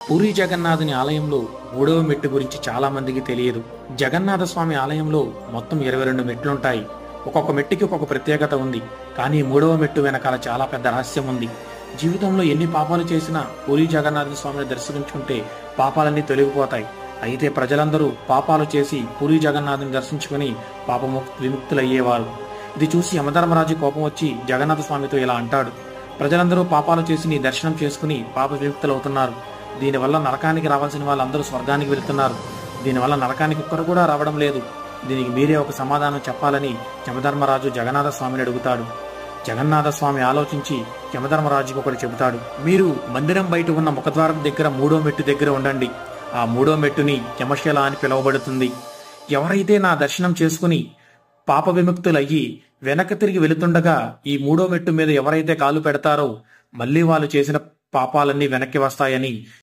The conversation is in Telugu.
పూరి జగన్నాథుని ఆలయంలో మూడవ మెట్టు గురించి చాలా మందికి తెలియదు. జగన్నాథ స్వామి ఆలయంలో మొత్తం 22 మెట్లుంటాయి. ఒక్కొక్క మెట్టుకి ఒక్కొక్క ప్రత్యేకత ఉంది. కానీ మూడవ మెట్టు వెనకాల చాలా పెద్ద రహస్యం ఉంది. జీవితంలో ఎన్ని పాపాలు చేసినా పూరి జగన్నాథ స్వామిని దర్శించుకుంటే పాపాలన్నీ తొలగిపోతాయి. అయితే ప్రజలందరూ పాపాలు చేసి పూరి జగన్నాథుని దర్శించుకుని విముక్తులయ్యేవారు. ఇది చూసి యమధర్మరాజు కోపం వచ్చి జగన్నాథ స్వామితో ఇలా అంటాడు: ప్రజలందరూ పాపాలు చేసి నీ దర్శనం చేసుకుని పాప విముక్తులవుతున్నారు. దీనివల్ల నరకానికి రావాల్సిన వాళ్ళందరూ స్వర్గానికి వెళుతున్నారు. దీనివల్ల నరకానికి ఒక్కరు కూడా రావడం లేదు. దీనికి మీరే ఒక సమాధానం చెప్పాలని యమధర్మరాజు జగన్నాథ స్వామిని అడుగుతాడు. జగన్నాథ స్వామి ఆలోచించి యమధర్మరాజుకి ఒకటి చెబుతాడు: మీరు మందిరం బయట ఉన్న ముఖద్వారం దగ్గర 3వ మెట్టు దగ్గర ఉండండి. ఆ 3వ మెట్టుని యమశిల అని పిలువబడుతుంది. ఎవరైతే నా దర్శనం చేసుకుని పాప విముక్తులయ్యి వెనక్కి తిరిగి వెళుతుండగా ఈ 3వ మెట్టు మీద ఎవరైతే కాలు పెడతారో మళ్ళీ వాళ్ళు చేసిన పాపాలన్నీ వెనక్కి వస్తాయని